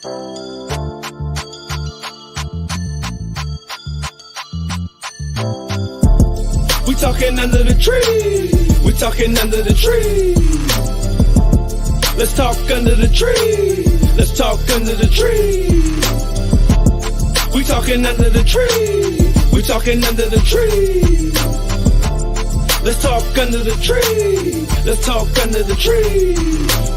We talking under the tree. We talking under the tree. Let's talk under the tree. Let's talk under the tree. We talking under the tree. We talking under the tree. Let's talk under the tree. Let's talk under the tree.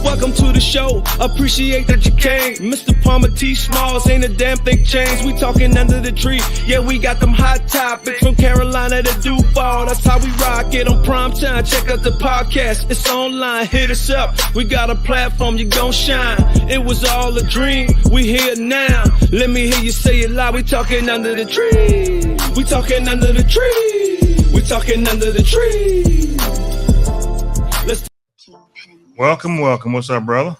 Welcome to the show. Appreciate that you came. Mr. Palmer T. Smalls ain't a damn thing changed. We talking under the tree. Yeah, we got them hot topics from Carolina to Duval. That's how we rock it on prime time. Check out the podcast. It's online. Hit us up. We got a platform. You gon' shine. It was all a dream. We here now. Let me hear you say it loud. We talking under the tree. We talking under the tree. We talking under the tree. Let's welcome. What's up, brother?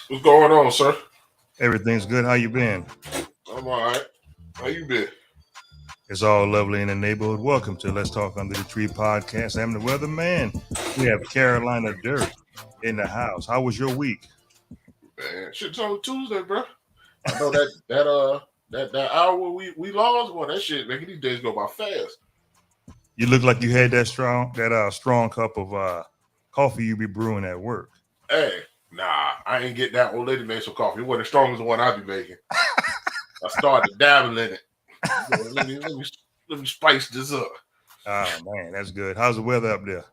What's going on, sir? Everything's good. How you been? I'm all right. How you been? It's all lovely in the neighborhood. Welcome to Let's Talk Under the Tree podcast. I'm the weatherman. We have Carolina Dirt in the house. How was your week? Man, shit's on Tuesday, bro. I know that hour we lost. Well, that shit making these days go by fast. You look like you had that strong cup of coffee you be brewing at work. Hey, nah, I ain't get that old lady made some coffee. It wasn't as strong as the one I be making. I started dabbling in it. Let me spice this up. Oh man, that's good. How's the weather up there?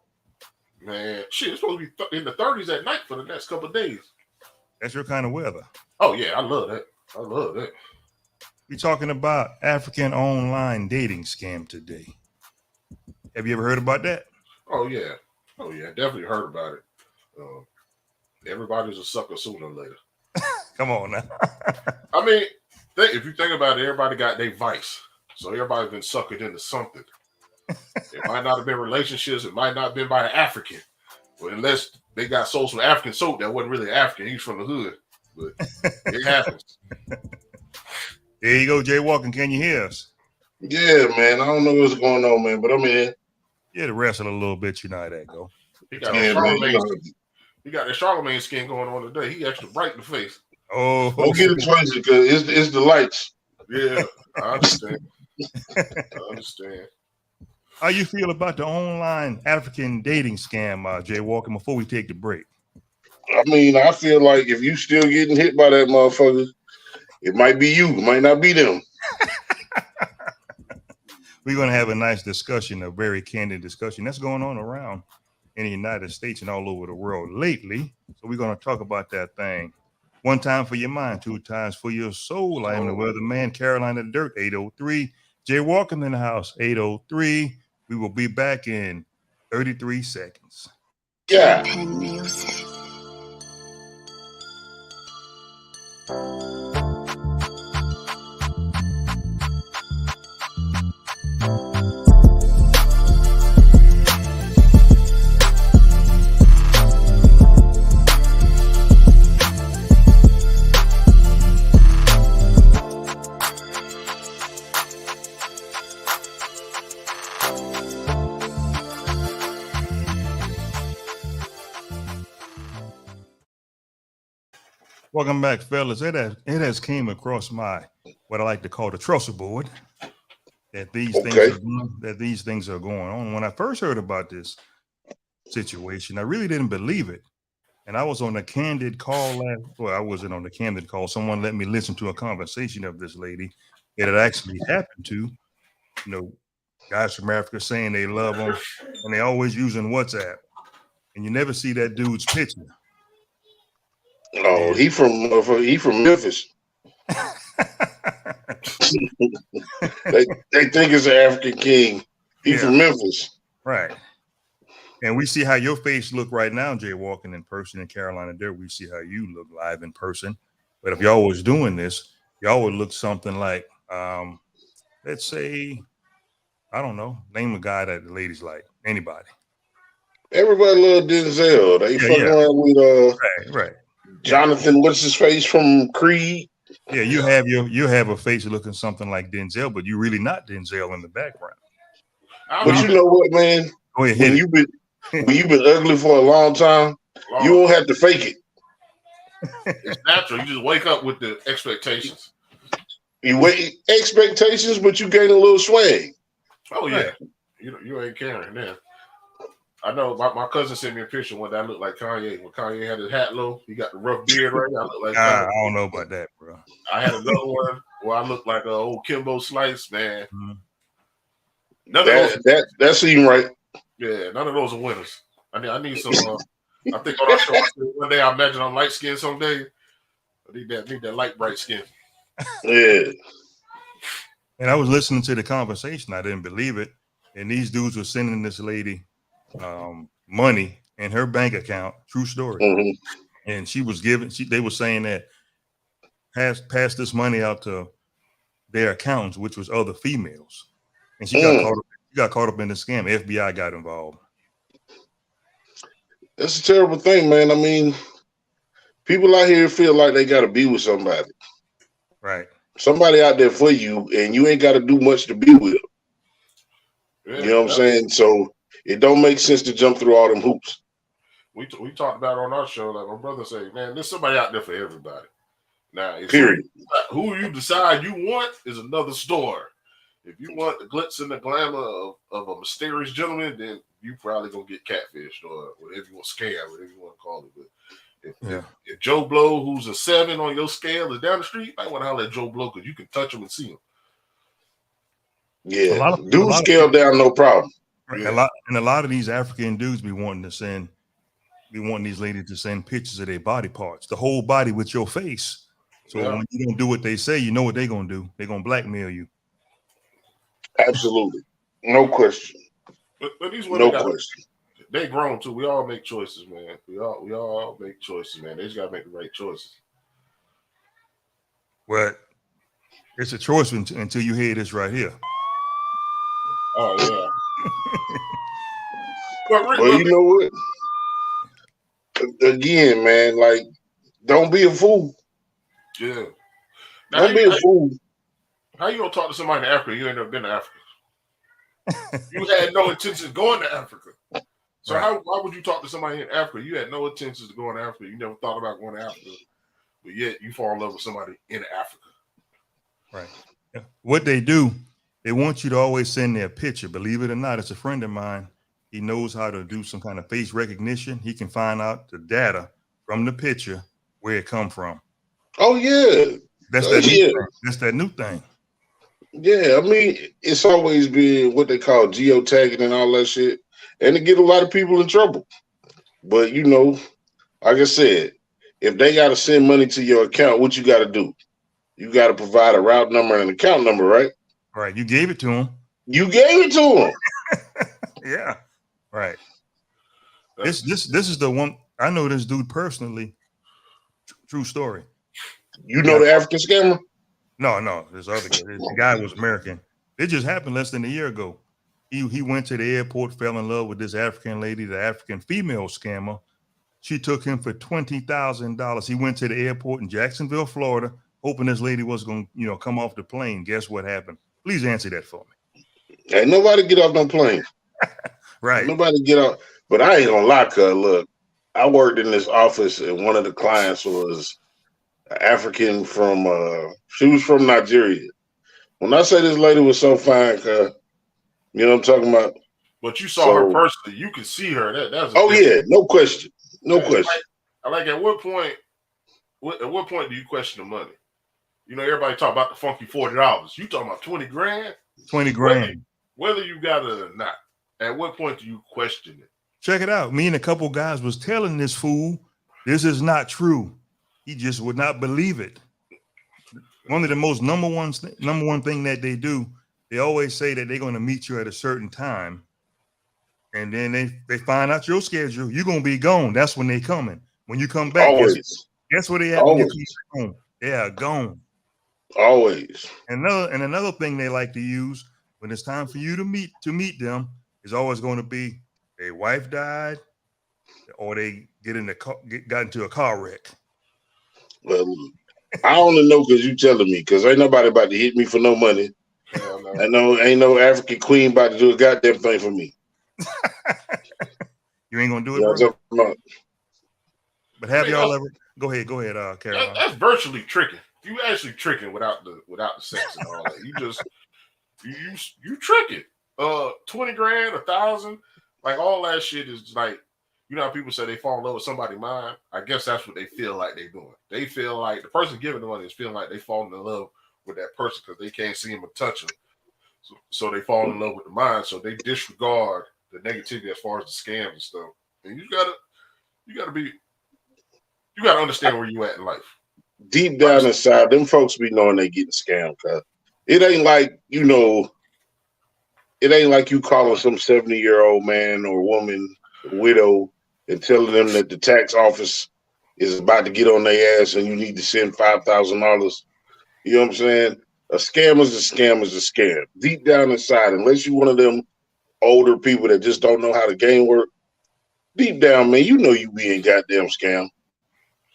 Man, shit, it's supposed to be in the 30s at night for the next couple of days. That's your kind of weather. Oh yeah, I love that. We're talking about African online dating scam today. Have you ever heard about that? Oh yeah, definitely heard about it. Everybody's a sucker sooner or later. Come on now. I mean, if you think about it, everybody got their vice. So everybody's been suckered into something. It might not have been relationships. It might not have been by an African. But unless they got sold some African soap that wasn't really African. He's from the hood. But it happens. There you go, Jay Walker. Can you hear us? Yeah, man. I don't know what's going on, man, but I'm in. Yeah, to wrestle a little bit. You know how that go. He got that Charlemagne skin going on today. He extra bright in the face. Oh, don't get it twisted because it's the lights. Yeah, I understand. How you feel about the online African dating scam, Jay Walker, before we take the break? I mean, I feel like if you still getting hit by that motherfucker, it might be you. It might not be them. We're going to have a nice discussion, a very candid discussion that's going on around in the United States and all over the world lately. So we're going to talk about that thing. One time for your mind, two times for your soul. I am the weatherman, Carolina Dirt, 803. Jay Walker in the house, 803. We will be back in 33 seconds. Yeah. Music. Welcome back, fellas. It has came across my what I like to call the trestle board that these things are going on. When I first heard about this situation, I really didn't believe it. And I was on a candid call I wasn't on the candid call. Someone let me listen to a conversation of this lady that had actually happened to. You know, guys from Africa saying they love them, and they always using WhatsApp, and you never see that dude's picture. Oh, he from Memphis. they think it's an African king. He from Memphis. Right. And we see how your face look right now, Jay Walking in person in Carolina Dirt. We see how you look live in person. But if y'all was doing this, y'all would look something like, let's say, I don't know, name a guy that the ladies like. Anybody. Everybody love Denzel. They fucking around with right. Jonathan, what's his face from Creed? Yeah, you have a face looking something like Denzel, but you're really not Denzel in the background. But you know what, man? Go ahead. When you've been ugly for a long time, you won't have to fake it. It's natural. You just wake up with the expectations. You wait expectations, but you gain a little swag. Oh yeah, you ain't caring then. I know my cousin sent me a picture one day. I looked like Kanye. When Kanye had his hat low, he got the rough beard right now. I look like I don't know about that, bro. I had another one where I looked like old Kimbo Slice, man. Mm-hmm. That seemed right. Yeah, none of those are winners. I need some. I think on our show one day I imagine I'm light skinned someday. I need that light bright skin. Yeah. And I was listening to the conversation. I didn't believe it. And these dudes were sending this lady money in her bank account. True story. Mm-hmm. And she was giving. They were saying that pass this money out to their accountants, which was other females. And she got caught up in the scam. FBI got involved. That's a terrible thing, man. I mean, people out here feel like they got to be with somebody. Right. Somebody out there for you, and you ain't got to do much to be with them. Yeah, you know what I'm saying? So it don't make sense to jump through all them hoops. We talked about it on our show. Like my brother said, man, there's somebody out there for everybody. Now, Period. Who you decide you want is another story. If you want the glitz and the glamour of a mysterious gentleman, then you probably gonna get catfished or whatever you want, scam, whatever you want to call it. But if Joe Blow, who's a 7 on your scale, is down the street, I want to holler at Joe Blow because you can touch him and see him. Yeah, dude, scale down, no problem. Right. Yeah. A lot of these African dudes be wanting these ladies to send pictures of their body parts, the whole body with your face. So when you don't do what they say, you know what they're gonna do. They're gonna blackmail you. Absolutely, no question. But these women, question. They grown too. We all make choices, man. We all make choices, man. They just gotta make the right choices. Well, it's a choice until you hear this right here. Oh yeah. Well, you know what? Again, man, like, don't be a fool. Yeah. Now, don't be a fool. How you gonna talk to somebody in Africa? You ain't never been to Africa. You had no intention of going to Africa. So why would you talk to somebody in Africa? You had no intentions of going to Africa. You never thought about going to Africa, but yet you fall in love with somebody in Africa. Right. What they do, they want you to always send their picture. Believe it or not, it's a friend of mine. He knows how to do some kind of face recognition. He can find out the data from the picture where it come from. Oh yeah, that's that new thing. Yeah, I mean, it's always been what they call geotagging and all that shit, and it get a lot of people in trouble. But you know, like I said, if they got to send money to your account, what you got to do? You got to provide a route number and an account number, right? Right. You gave it to him. You gave it to him. Yeah. Right. This is the one. I know this dude personally. True story. You know the African scammer? No. This other guy. The guy was American. It just happened less than a year ago. He went to the airport, fell in love with this African lady, the African female scammer. She took him for $20,000. He went to the airport in Jacksonville, Florida, hoping this lady was going to, come off the plane. Guess what happened? Please answer that for me. Ain't nobody get off no plane. Right. Nobody get off. But I ain't gonna lie, cuz look, I worked in this office and one of the clients was African from she was from Nigeria. When I say this lady was so fine, cuz, you know what I'm talking about? But you saw her personally. You could see her. That's yeah, no question. No question. Like at what point do you question the money? You know, everybody talk about the funky $40. You talking about 20 grand? 20 grand. Whether you got it or not. At what point do you question it? Check it out. Me and a couple guys was telling this fool, this is not true. He just would not believe it. One of the most number one thing that they do, they always say that they're going to meet you at a certain time. And then they find out your schedule. You're going to be gone. That's when they coming. When you come back, guess where they at when you come home? They are gone. Always. And another thing they like to use when it's time for you to meet them is always going to be their wife died or they got into a car wreck. Well, I only know because you telling me, because ain't nobody about to hit me for no money. I know ain't no African queen about to do a goddamn thing for me. You ain't gonna do it. But have y'all Go ahead, Caroline. That's virtually tricking. You actually tricking without the sex and all that. You just you tricking. 20 grand, 1,000, like all that shit is like, you know how people say they fall in love with somebody's mind? I guess that's what they feel like they're doing. They feel like the person giving the money is feeling like they falling in love with that person because they can't see him or touch him. So they fall in love with the mind. So they disregard the negativity as far as the scams and stuff. And you gotta understand where you at in life. Deep down inside, them folks be knowing they getting scammed. Cause it ain't like, it ain't like you calling some 70-year-old man or woman, widow, and telling them that the tax office is about to get on their ass and you need to send $5,000. You know what I'm saying? A scam is a scam is a scam. Deep down inside, unless you're one of them older people that just don't know how the game work, deep down, man, you know you being goddamn scammed.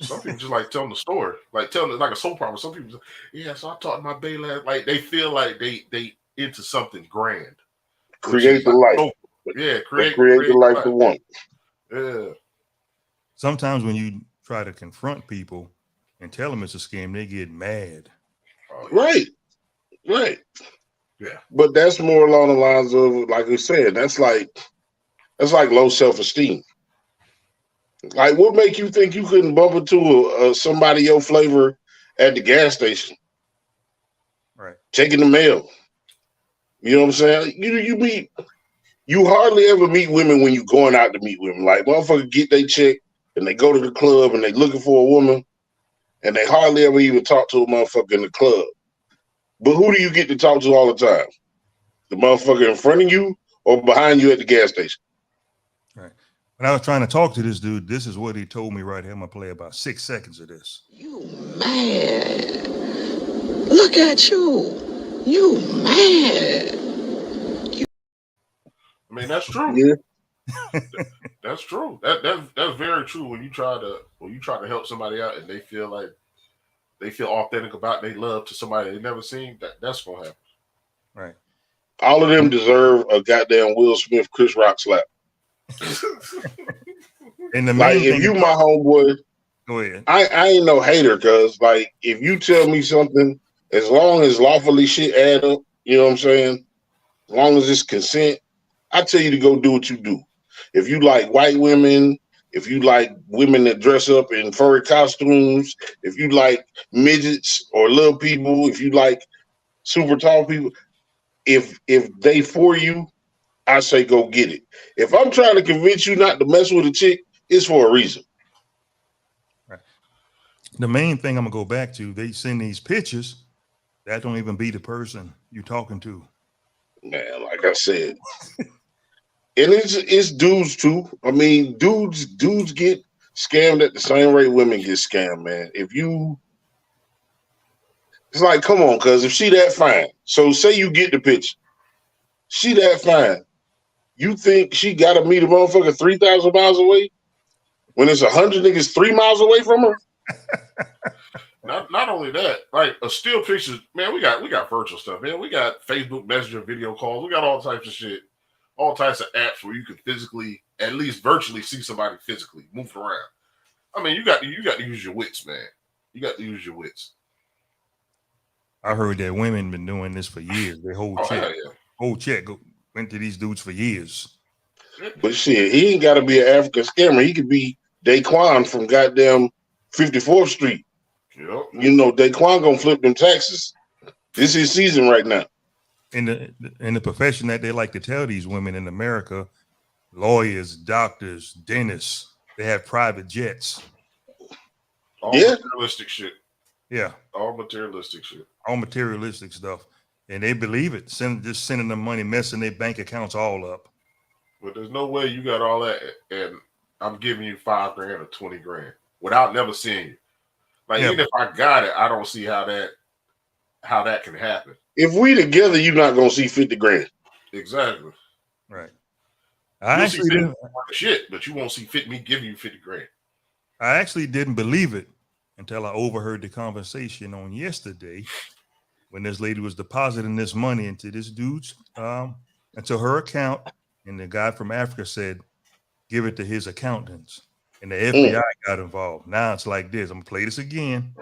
Some people just like telling the story, like telling it like a soap opera. Some people say, yeah, so I talked to my baby last, like they feel like they into something grand. Create the life. Oh, yeah, create the life they want. Yeah. Sometimes when you try to confront people and tell them it's a scam, they get mad. Oh, yeah. Right. Yeah. But that's more along the lines of, like we said, that's like low self-esteem. Like, what make you think you couldn't bump into somebody your flavor at the gas station? Right. Taking the mail. You know what I'm saying? You hardly ever meet women when you're going out to meet women. Like, motherfuckers get their check and they go to the club and they looking for a woman and they hardly ever even talk to a motherfucker in the club. But who do you get to talk to all the time? The motherfucker in front of you or behind you at the gas station? Right. When I was trying to talk to this dude, this is what he told me right here. I'm going to play about 6 seconds of this. You mad. Look at you. You mad. I mean, that's true. Yeah. That's true. That's very true. When you try to help somebody out and they feel authentic about their love to somebody they never seen, that's gonna happen. Right. All of them deserve a goddamn Will Smith, Chris Rock slap. And the Like, main if you my homeboy, go ahead. I ain't no hater, cause like if you tell me something, as long as lawfully shit add up, you know what I'm saying? As long as it's consent, I tell you to go do what you do. If you like white women, if you like women that dress up in furry costumes, if you like midgets or little people, if you like super tall people, if they for you, I say go get it. If I'm trying to convince you not to mess with a chick, it's for a reason. Right. The main thing I'm gonna go back to, they send these pictures that don't even be the person you're talking to. Man, like I said. And it's dudes too. I mean, dudes get scammed at the same rate women get scammed, man. It's like, come on, cuz if she that fine, so say you get the picture, she that fine, you think she gotta meet a motherfucker 3,000 miles away when it's 100 niggas 3 miles away from her? Not only that, like a still picture, man. We got virtual stuff, man. We got Facebook Messenger video calls. We got all types of shit. All types of apps where you can physically, at least virtually, see somebody physically move around. I mean, you got to use your wits, man. You got to use your wits. I heard that women been doing this for years. Their whole check went to these dudes for years. But shit, he ain't got to be an African scammer. He could be Daquan from goddamn 54th Street. Yep. You know, Daquan gonna flip them taxes. This is season right now. In the profession that they like to tell these women in America, lawyers, doctors, dentists, they have private jets. All materialistic shit. Yeah. All materialistic shit. All materialistic stuff. And they believe it. Just sending them money, messing their bank accounts all up. But there's no way you got all that and I'm giving you $5 grand or 20 grand without never seeing you. Like, even if I got it, I don't see how that can happen. If we together, you're not gonna see 50 grand. Exactly. Right. I actually didn't shit, but you won't see me giving you 50 grand. I actually didn't believe it until I overheard the conversation on yesterday when this lady was depositing this money into this dude's into her account, and the guy from Africa said, give it to his accountants. and the FBI got involved. Now it's like this. I'm gonna play this again.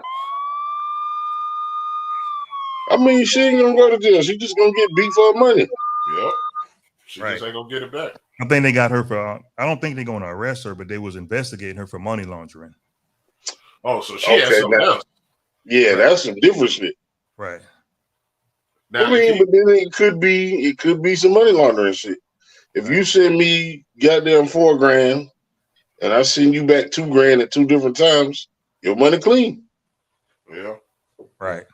I mean, she ain't gonna go to jail. She just gonna get beat for her money. Yep. She Right. just ain't gonna get it back. I think they got her for. I don't think they're going to arrest her, but they was investigating her for money laundering. Oh, so she has something else. Yeah, that's some different shit. Right. Now, I mean, but then it could be some money laundering shit. If you send me goddamn $4,000 and I send you back $2,000 at 2 different times, your money clean. Yeah. Right.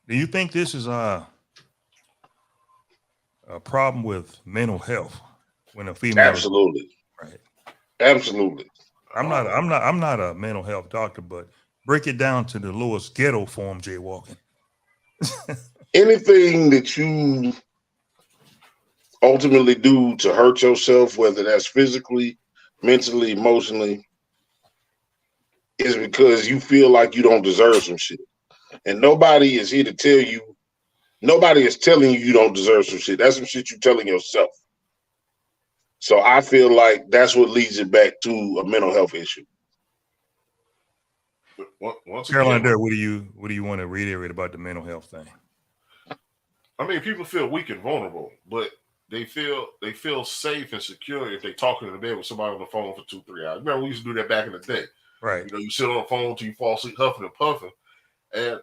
Do you think this is a problem with mental health when a female? Absolutely. Right. Absolutely. I'm not a mental health doctor, but break it down to the lowest ghetto form, jaywalking. Anything that you ultimately do to hurt yourself, whether that's physically, mentally, emotionally, is because you feel like you don't deserve some shit. And nobody is here to tell you, nobody is telling you don't deserve some shit. That's some shit you're telling yourself. So I feel like that's what leads it back to a mental health issue. Once Caroline, again, what do you want to reiterate about the mental health thing? I mean, people feel weak and vulnerable, but they feel safe and secure if they talking in the bed with somebody on the phone for 2-3 hours. Remember, we used to do that back in the day. Right. You know, you sit on the phone till you fall asleep, huffing and puffing, and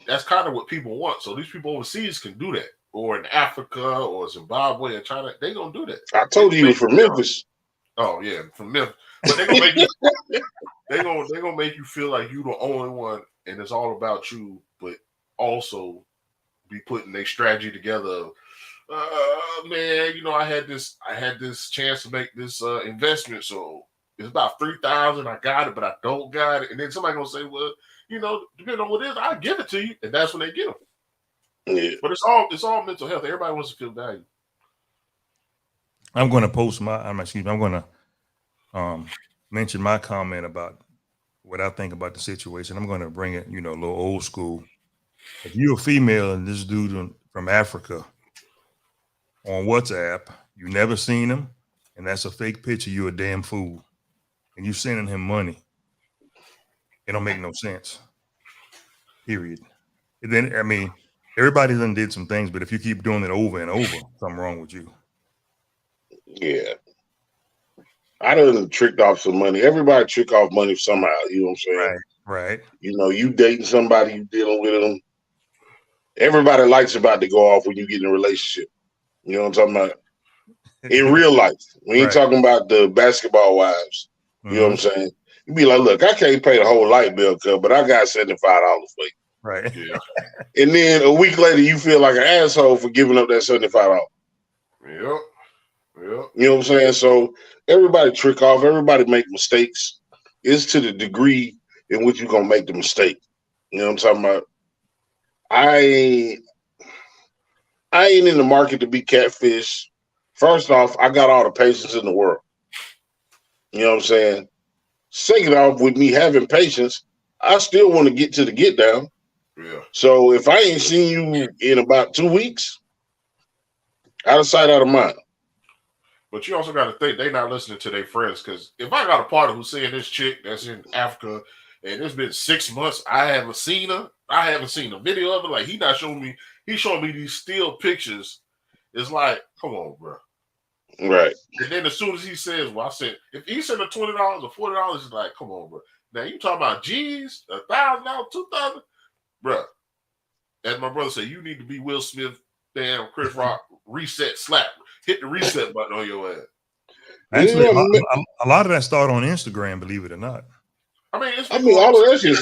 that's kind of what people want. So these people overseas can do that, or in Africa, or Zimbabwe, and China, they gonna do that. I told you he was from Memphis. Oh yeah, from Memphis. But they gonna make you. They gonna make you feel like you the only one, and it's all about you. But also be putting their strategy together. Man, you know, I had this chance to make this investment, so it's about 3,000. I got it, but I don't got it. And then somebody gonna say, well, you know, depending on what it is, I'll give it to you, and that's when they get them. Yeah. But it's all mental health. Everybody wants to feel valued. I'm going to post I'm going to mention my comment about what I think about the situation. I'm going to bring it, a little old school. If you're a female and this dude from Africa on WhatsApp, you never seen him, and that's a fake picture, you're a damn fool. And you sending him money. It don't make no sense. Period. And then, I mean, everybody done did some things, but if you keep doing it over and over, something wrong with you. Yeah. I done tricked off some money. Everybody trick off money somehow. You know what I'm saying? Right. You know, you dating somebody, you dealing with them. Everybody likes about to go off when you get in a relationship. You know what I'm talking about? In real life. We ain't talking about the basketball wives. You know what I'm saying? You be like, look, I can't pay the whole light bill, but I got $75 for you. Right. Yeah. And then a week later, you feel like an asshole for giving up that $75. Yep. You know what I'm saying? So everybody trick off. Everybody make mistakes. It's to the degree in which you're going to make the mistake. You know what I'm talking about? I ain't in the market to be catfish. First off, I got all the patience in the world. You know what I'm saying? Second off, with me having patience, I still want to get to the get down. Yeah. So if I ain't seen you in about 2 weeks, out of sight, out of mind. But you also got to think they not listening to their friends, because if I got a partner who's seeing this chick that's in Africa and it's been 6 months, I haven't seen her. I haven't seen a video of it. Like, he's showing me these still pictures. It's like, come on, bro. Right. And then as soon as he says, well, I said, if he said $20 or $40, it's like, come on, bro. Now you talking about G's, $1,000, $2,000, bro. As my brother said, you need to be Will Smith, damn Chris Rock, reset, slap, hit the reset button on your ass. Actually, a lot of that started on Instagram, believe it or not. I mean, all of that shit.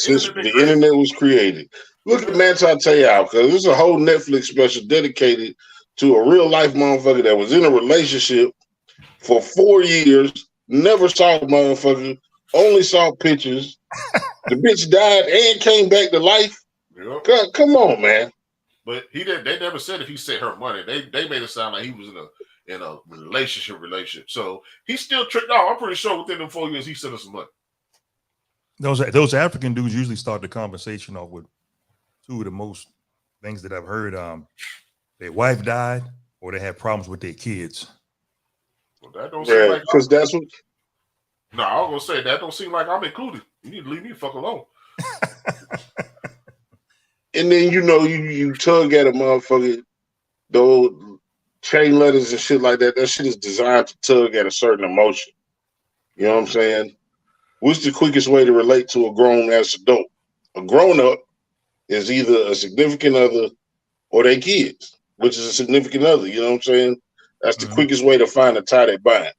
Since the internet was created. Look at Manti Te'o, because there's a whole Netflix special dedicated to a real life motherfucker that was in a relationship for 4 years, never saw the motherfucker, only saw pictures. The bitch died and came back to life. Yep. Come on, man. But he didn't. They never said if he sent her money. They made it sound like he was in a relationship. So he still tricked off. I'm pretty sure within them 4 years he sent us some money. Those African dudes usually start the conversation off with two of the most things that I've heard. Their wife died, or they had problems with their kids. Well, that don't seem like because that's what No, I was gonna say that don't seem like I'm included. You need to leave me the fuck alone. And then you tug at a motherfucker, those chain letters and shit like that. That shit is designed to tug at a certain emotion. You know what I'm saying? What's the quickest way to relate to a grown ass adult? A grown up is either a significant other or their kids, which is a significant other. You know what I'm saying? That's the quickest way to find a tie that bind.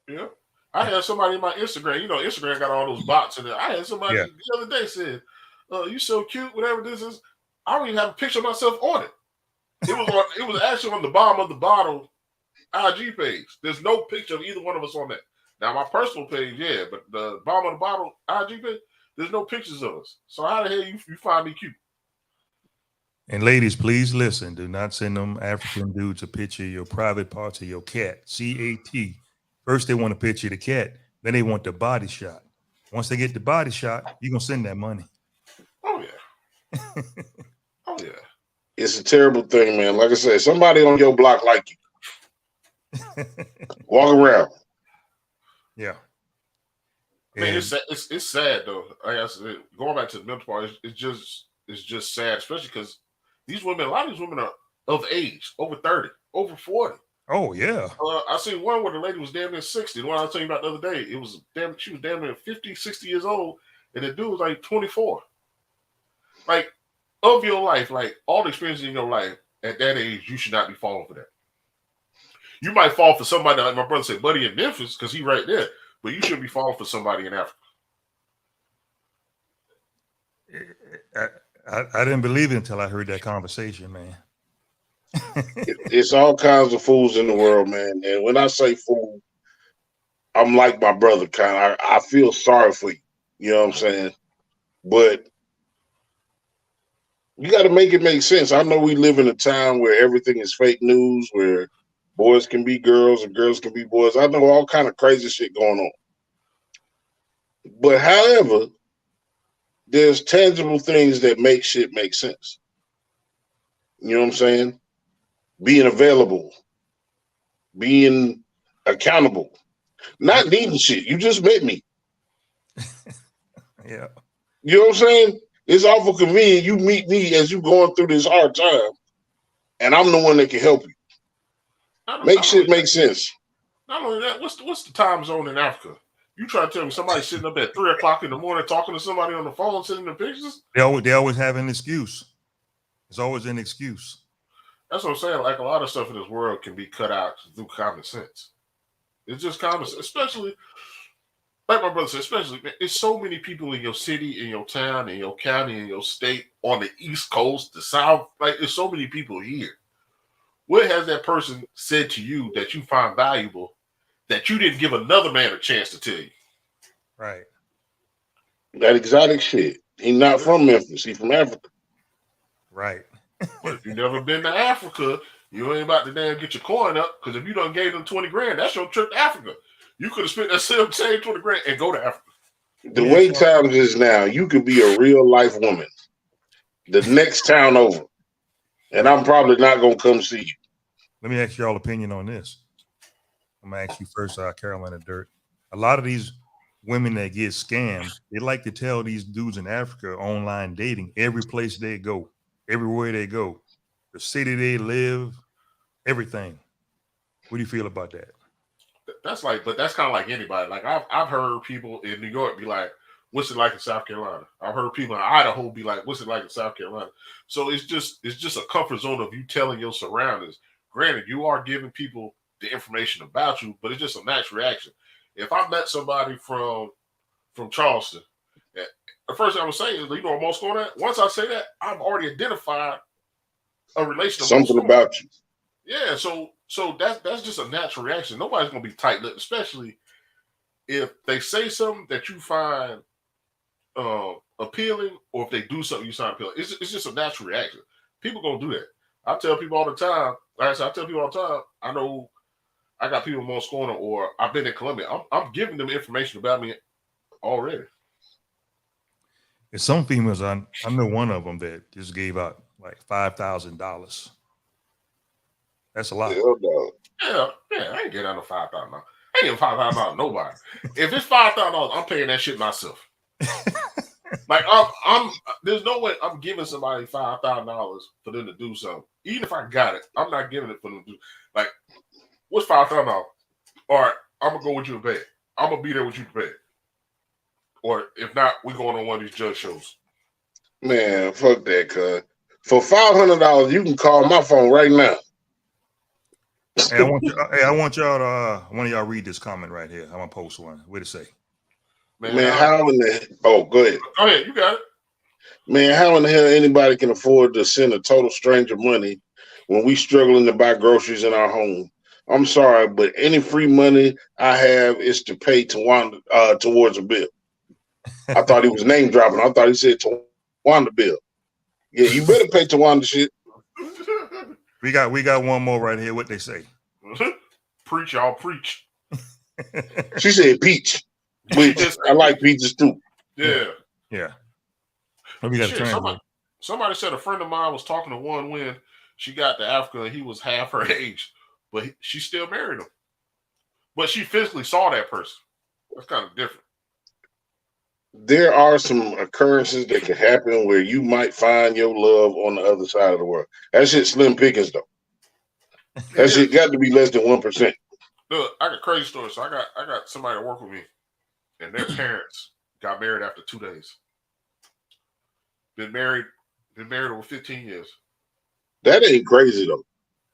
Yeah. I had somebody in my Instagram. You know, Instagram got all those bots in there. I had somebody the other day said, you so cute, whatever this is. I don't even have a picture of myself on it. It was actually on the bottom of the bottle IG page. There's no picture of either one of us on that. Now my personal page, yeah, but the bottom of the bottle IG page, there's no pictures of us. So how the hell you find me cute? And ladies, please listen. Do not send them African dudes a picture of your private parts of your cat. CAT. First, they want a picture of the cat. Then they want the body shot. Once they get the body shot, you're going to send that money. Oh, yeah. Oh, yeah. It's a terrible thing, man. Like I said, somebody on your block like you. Walk around. Yeah. I mean, it's sad, though. Like I said, going back to the mental part, it's just sad, especially because a lot of these women are of age, over 30, over 40. Oh, yeah. I seen one where the lady was damn near 60. The one I was telling you about the other day, she was damn near 50, 60 years old, and the dude was like 24. Like, of your life, like all the experiences in your life, at that age, you should not be falling for that. You might fall for somebody, like my brother said, buddy in Memphis, because he right there, but you shouldn't be falling for somebody in Africa. I didn't believe it until I heard that conversation, man. It's all kinds of fools in the world, man. And when I say fool, I'm like my brother, kind of. I feel sorry for you. You know what I'm saying? But you got to make it make sense. I know we live in a time where everything is fake news, where boys can be girls and girls can be boys. I know all kind of crazy shit going on. But however, there's tangible things that make shit make sense. You know what I'm saying? Being available, being accountable, not needing shit. You just met me. Yeah. You know what I'm saying? It's awful convenient. You meet me as you going through this hard time, and I'm the one that can help you. Make shit make sense. Not only that, what's the time zone in Africa? You try to tell me somebody sitting up at 3 o'clock in the morning talking to somebody on the phone, sending them pictures? They always have an excuse. There's always an excuse. That's what I'm saying. Like, a lot of stuff in this world can be cut out through common sense. It's just common sense, especially, like my brother said, especially, man, there's so many people in your city, in your town, in your county, in your state, on the East Coast, the South. Like, there's so many people here. What has that person said to you that you find valuable that you didn't give another man a chance to tell you? Right. That exotic shit. He's not from Memphis. He's from Africa. Right. But if you've never been to Africa, you ain't about to damn get your coin up, because if you done gave them 20 grand, that's your trip to Africa. You could have spent that same 20 grand and go to Africa. The way times is now, you could be a real life woman the next town over, and I'm probably not going to come see you. Let me ask y'all opinion on this. I'm going to ask you first, Carolina Dirt. A lot of these women that get scammed, they like to tell these dudes in Africa online dating every place they go, everywhere they go, the city they live, everything. What do you feel about that? But that's kind of like anybody. Like, I've heard people in New York be like, what's it like in South Carolina? I've heard people in Idaho be like, what's it like in South Carolina? So it's just a comfort zone of you telling your surroundings. Granted, you are giving people the information about you, but it's just a natural reaction. If I met somebody from Charleston, the first thing I would say is, you know, most going at. Once I say that, I've already identified a relation. Something about you. Yeah, so that's just a natural reaction. Nobody's gonna be tight-lipped, especially if they say something that you find appealing, or if they do something you find appealing. It's just a natural reaction. People gonna do that. I tell people all the time. Like I said, I tell people all the time. I know I got people in Mos Corner, or I've been in Columbia. I'm giving them information about me already. There's some females, I know one of them that just gave out like $5,000. That's a lot. Hell no. Yeah, I ain't getting out of $5,000. I ain't $5,000 nobody. If it's $5,000, I'm paying that shit myself. Like I'm there's no way I'm giving somebody $5,000 for them to do something. Even if I got it, I'm not giving it for them to do. Like, what's $5,000? All right, I'm gonna go with you to bed. I'm gonna be there with you to bed. Or if not, we going on one of these judge shows. Man, fuck that, cuz. For $500, you can call my phone right now. Hey, I want y'all to one of y'all read this comment right here. I'm gonna post one. What it say? Man, how in the go ahead. Go ahead, you got it. Man, how in the hell anybody can afford to send a total stranger money when we struggling to buy groceries in our home? I'm sorry, but any free money I have is to pay Tawanda towards a bill. I thought he was name dropping. I thought he said Tawanda bill. Yeah, you better pay Tawanda shit. We got one more right here. What they say? Preach, y'all preach. She said peach, which I like peaches too. Yeah. Yeah. We got Shit, somebody said a friend of mine was talking to one when she got to Africa and he was half her age, but she still married him. But she physically saw that person. That's kind of different. There are some occurrences that can happen where you might find your love on the other side of the world. That shit slim pickings though. That shit got to be less than 1%. Look, I got a crazy story. So I got somebody to work with me, and their parents got married after 2 days. Been married over 15 years. That ain't crazy though,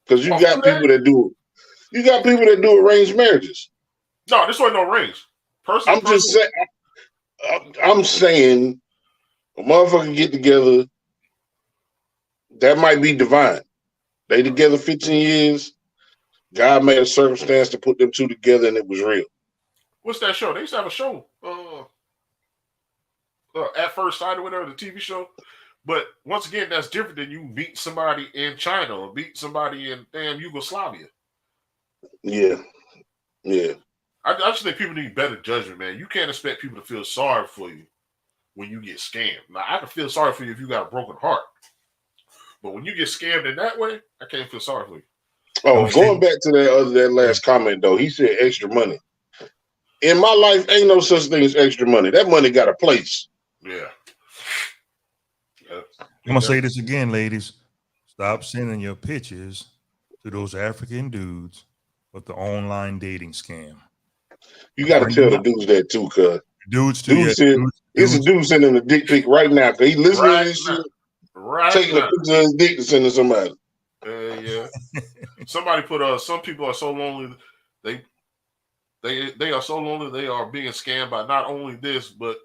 because you got people that do. You got people that do arranged marriages. No, this wasn't no arranged. Just saying. I'm saying, a motherfucker get together. That might be divine. They together 15 years. God made a circumstance to put them two together, and it was real. What's that show? They used to have a show, At First Sight or whatever, the TV show. But once again, that's different than you meet somebody in China or meet somebody in damn Yugoslavia. Yeah. I just think people need better judgment, man. You can't expect people to feel sorry for you when you get scammed. Now, I can feel sorry for you if you got a broken heart. But when you get scammed in that way, I can't feel sorry for you. Oh, going back to that last comment, though, he said extra money. In my life, ain't no such thing as extra money. That money got a place. Yeah. I'm going to say this again, ladies. Stop sending your pictures to those African dudes with the online dating scam. You got to tell the dudes that too, cuz. Dudes too. It's a dude sending a dick pic right now. Cause he listening to this shit. Taking a picture of his dick to send to somebody. Yeah. Somebody put some people are so lonely. They are so lonely. They are being scammed by not only this, but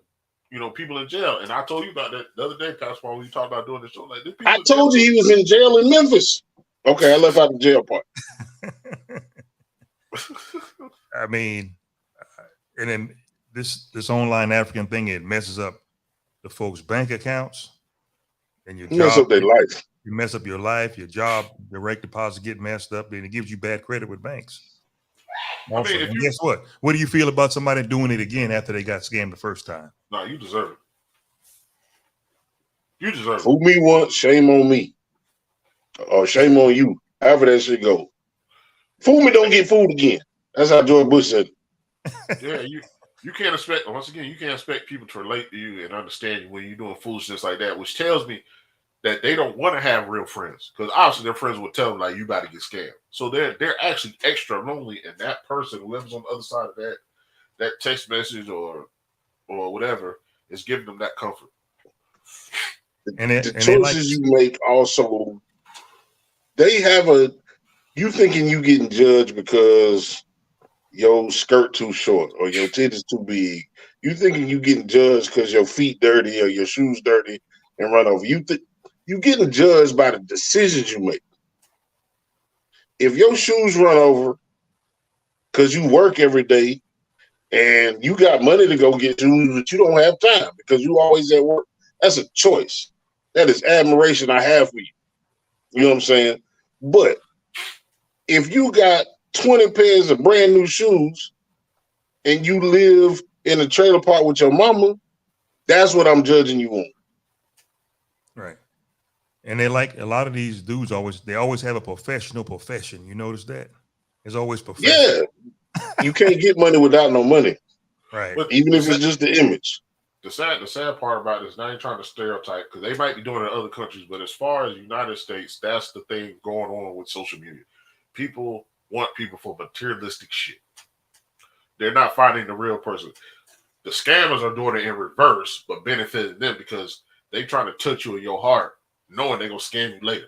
people in jail. And I told you about that the other day, Pastor, when you talked about doing the show. Like, I told you he was in jail in Memphis. Okay, I left out the jail part. I mean, and then this online African thing, it messes up the folks' bank accounts and your job. Mess up their life. You mess up your life, your job, direct deposit get messed up, then it gives you bad credit with banks. Also, and guess what? What do you feel about somebody doing it again after they got scammed the first time? No, you deserve it. You deserve it. Fool me once, shame on me. Or shame on you. However that shit go. Fool me, don't get fooled again. That's how George Bush said it. Yeah, you can't expect, once again, you can't expect people to relate to you and understand you when you're doing foolishness like that, which tells me that they don't want to have real friends. Because obviously their friends will tell them, like, you about to get scammed. So they're actually extra lonely, and that person, whoever's on the other side of that text message or whatever, is giving them that comfort. The choices you make also, you thinking you getting judged because your skirt too short or your titties too big. You thinking you getting judged because your feet dirty or your shoes dirty and run over. You getting judged by the decisions you make. If your shoes run over because you work every day and you got money to go get shoes, but you don't have time because you always at work, that's a choice. That is admiration I have for you. You know what I'm saying? But if you got 20 pairs of brand new shoes and you live in a trailer park with your mama, that's what I'm judging you on. Right. And they like, a lot of these dudes always have a professional profession. You notice that? It's always professional. Yeah. You can't get money without no money. Right. But Even if it's just the image. The sad part about it is now you're trying to stereotype because they might be doing it in other countries, but as far as the United States, that's the thing going on with social media. People want people for materialistic shit. They're not finding the real person. The scammers are doing it in reverse, but benefiting them because they trying to touch you in your heart, knowing they're gonna scam you later.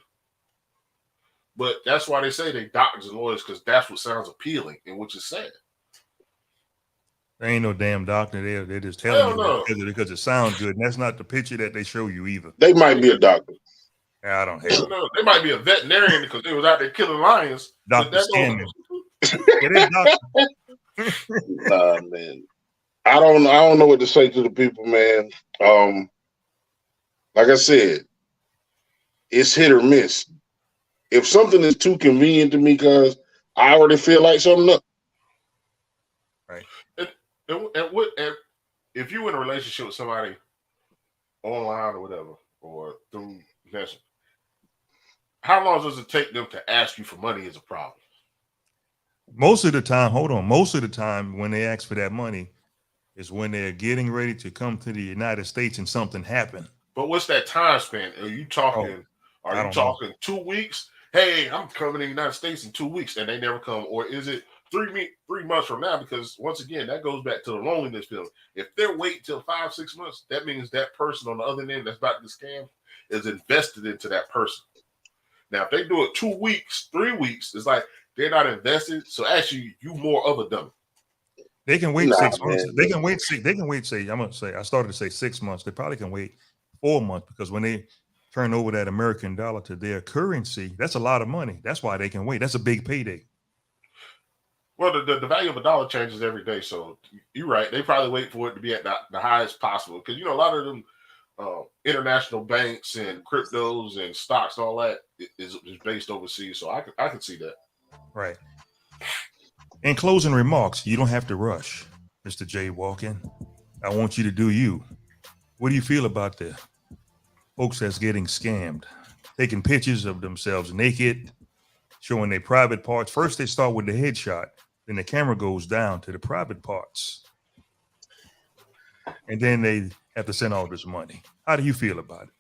But that's why they say they doctors and lawyers, because that's what sounds appealing, and which is sad. There ain't no damn doctor there. They're just telling Hell you no. because it sounds good, and that's not the picture that they show you either. They might be a doctor. I don't Hell have no. They might be a veterinarian because they was out there killing lions. but Dr. that don't- Scamming. It is doctor. Nah, man. I don't know what to say to the people, man. Like I said, it's hit or miss. If something is too convenient to me, cause I already feel like something up. And if you're in a relationship with somebody online or whatever, or through message, how long does it take them to ask you for money is a problem? Most of the time, most of the time when they ask for that money is when they're getting ready to come to the United States and something happened. But what's that time span? Are you talking? I Are you don't talking 2 weeks? Hey, I'm coming to the United States in 2 weeks, and they never come, or is it 3 months from now? Because once again, that goes back to the loneliness feeling. If they're waiting till 5-6 months, that means that person on the other end that's about to scam is invested into that person. Now, if they do it 2 weeks, 3 weeks, it's like they're not invested. So actually, you more of a dummy. They can wait 6 months. Man. They can wait. I started to say 6 months. They probably can wait 4 months because when they turn over that American dollar to their currency, that's a lot of money. That's why they can wait. That's a big payday. Well, the value of a dollar changes every day. So you're right. They probably wait for it to be at the highest possible. Because, a lot of them international banks and cryptos and stocks and all that is based overseas. So I can see that. Right. In closing remarks, you don't have to rush, Mr. J. Walken. I want you to do you. What do you feel about the folks that's getting scammed, taking pictures of themselves naked, showing their private parts? First, they start with the headshot, then the camera goes down to the private parts, and then they have to send all this money. How do you feel about it?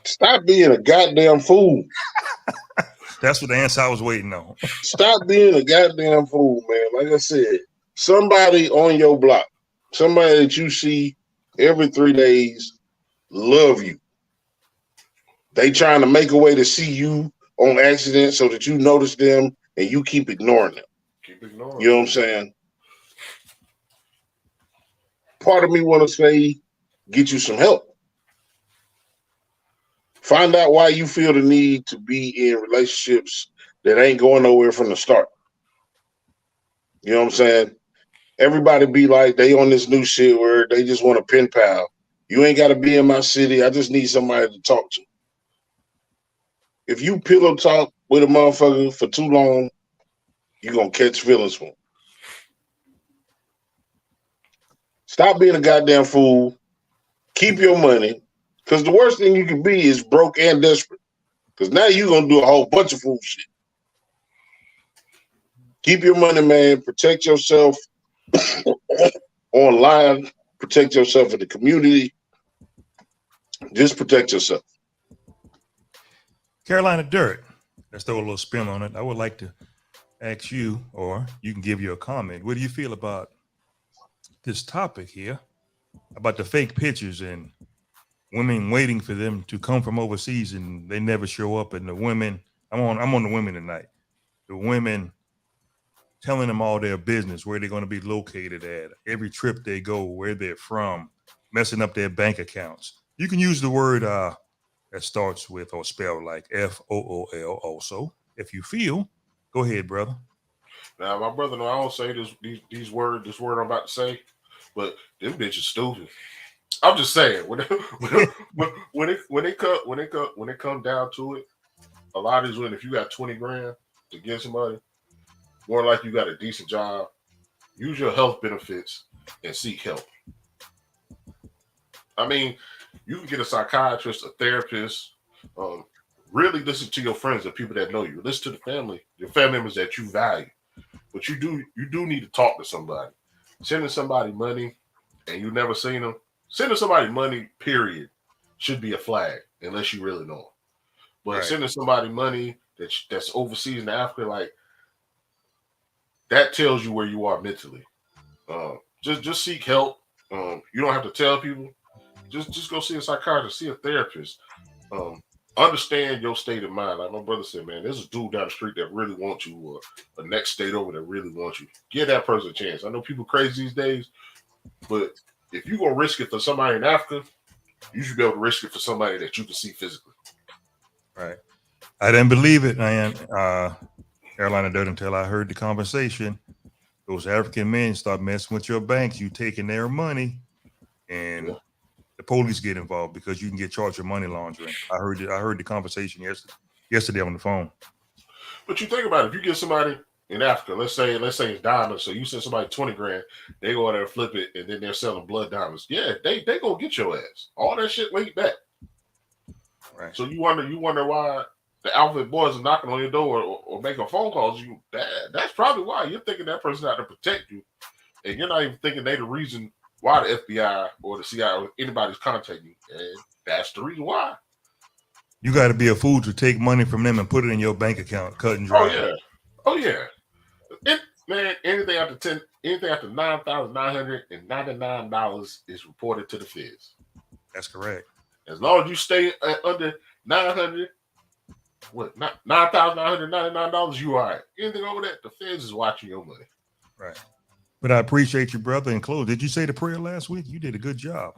Stop being a goddamn fool. That's what the answer I was waiting on. Stop being a goddamn fool, man. Like I said, somebody on your block, somebody that you see every 3 days, love you. They trying to make a way to see you on accident so that you notice them and you keep ignoring them. Keep ignoring. You know what I'm saying? Part of me want to say, get you some help. Find out why you feel the need to be in relationships that ain't going nowhere from the start. You know what I'm saying? Everybody be like, they on this new shit where they just want a pen pal. You ain't got to be in my city. I just need somebody to talk to. If you pillow talk with a motherfucker for too long, you're going to catch feelings for him. Stop being a goddamn fool. Keep your money. Because the worst thing you can be is broke and desperate. Because now you're going to do a whole bunch of fool shit. Keep your money, man. Protect yourself online. Protect yourself in the community. Just protect yourself. Carolina Dirt, let's throw a little spin on it. I would like to ask you, or you can give your comment. What do you feel about this topic here, about the fake pictures and women waiting for them to come from overseas and they never show up? And the women, I'm on the women tonight. The women telling them all their business, where they're going to be located at, every trip they go, where they're from, messing up their bank accounts. You can use the word that starts with or spelled like FOOL also. If you feel, go ahead, brother. Now, my brother, I don't say this word I'm about to say, but them bitches stupid. I'm just saying when it come down to it, a lot of these women, if you got 20 grand to give somebody, more like you got a decent job, use your health benefits and seek help. I mean, you can get a psychiatrist, a therapist. Really listen to your friends, the people that know you. Listen to your family members that you value. But you do need to talk to somebody. Sending somebody money and you never seen them, sending somebody money, period, should be a flag unless you really know them. But sending somebody money that's overseas in Africa, like that tells you where you are mentally. Just seek help. You don't have to tell people. Just go see a psychiatrist, see a therapist. Understand your state of mind. Like my brother said, man, there's a dude down the street that really wants you, or a next state over that really wants you. Give that person a chance. I know people crazy these days, but if you're gonna risk it for somebody in Africa, you should be able to risk it for somebody that you can see physically. Right. I didn't believe it, man. Carolina Dirt, until I heard the conversation. Those African men start messing with your banks, you taking their money, and the police get involved because you can get charged with money laundering. I heard the conversation yesterday on the phone. But you think about it, if you get somebody in Africa, let's say it's diamonds, so you send somebody 20 grand, they go out there and flip it, and then they're selling blood diamonds. Yeah, they gonna get your ass. All that shit laid back. Right. So you wonder why the Alphabet boys are knocking on your door or making phone calls. That's probably why you're thinking that person's out to protect you, and you're not even thinking they the reason why the FBI or the CIA or anybody's contacting you. And that's the reason why. You got to be a fool to take money from them and put it in your bank account, cut and dry. Oh yeah. Man, anything after $9,999 is reported to the feds. That's correct. As long as you stay under $9,999, you all right. Anything over that, the feds is watching your money. Right. But I appreciate you, brother. In close, did you say the prayer last week? You did a good job.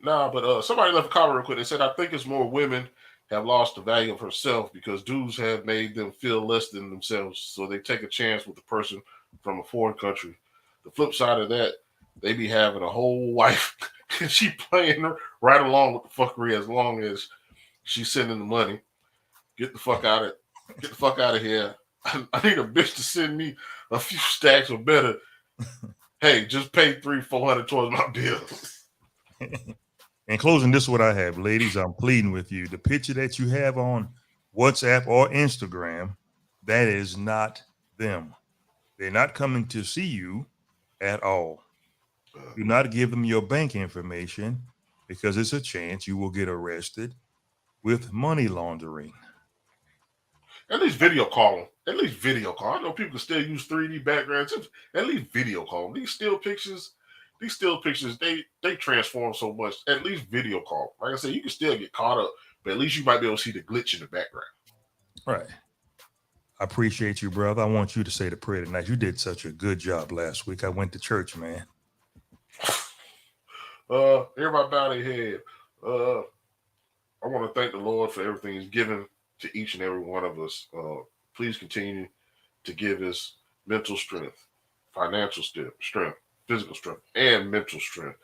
Nah, but somebody left a comment real quick. They said, I think it's more women have lost the value of herself because dudes have made them feel less than themselves. So they take a chance with the person from a foreign country. The flip side of that, they be having a whole wife and she playing her right along with the fuckery as long as she's sending the money. Get the fuck out of here. I need a bitch to send me a few stacks or better. Hey, just pay $300-400 towards my bills. In closing, this is what I have. Ladies, I'm pleading with you. The picture that you have on WhatsApp or Instagram, that is not them. They're not coming to see you at all. Do not give them your bank information because it's a chance you will get arrested with money laundering. At least video call them. I know people can still use 3D backgrounds. At least video call them. These still pictures, they transform so much. At least video call. Like I said, you can still get caught up, but at least you might be able to see the glitch in the background. Right. I appreciate you, brother. I want you to say the prayer tonight. You did such a good job last week. I went to church, man. Everybody bow their head. I want to thank the Lord for everything He's given to each and every one of us. Please continue to give us mental strength, financial strength, physical strength, and mental strength.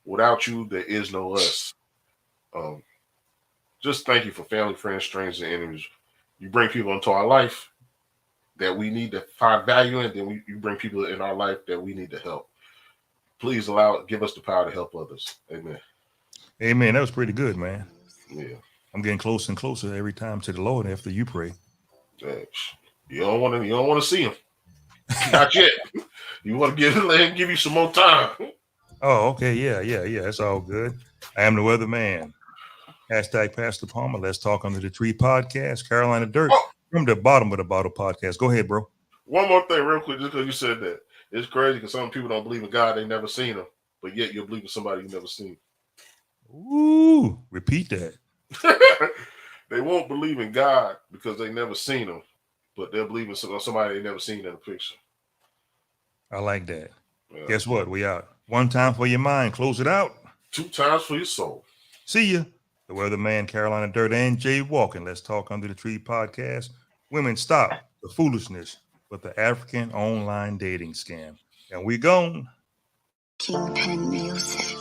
Without you, there is no us. Just thank you for family, friends, strangers, and enemies. You bring people into our life that we need to find value in, then you bring people in our life that we need to help. Please give us the power to help others. Amen. Amen. That was pretty good, man. Yeah. I'm getting closer and closer every time to the Lord after you pray. You don't want to see him. Not yet. You want to let him give you some more time. Oh, okay. Yeah. That's all good. I am the weatherman. Hashtag Pastor Palmer. Let's talk under the tree podcast. Carolina Dirt from the bottom of the bottle podcast. Go ahead, bro. One more thing real quick, just because you said that. It's crazy because some people don't believe in God. They never seen him, but yet you'll believe in somebody you never seen. Ooh, repeat that. They won't believe in God because they never seen him, but they'll believe in somebody they never seen in a picture. I like that. Guess what? We out. One time for your mind. Close it out. 2 times for your soul. See ya. The weatherman, Carolina Dirt, and Jay Walking. Let's talk under the tree podcast. Women, stop the foolishness with the African online dating scam. And we gone. Kingpin Music.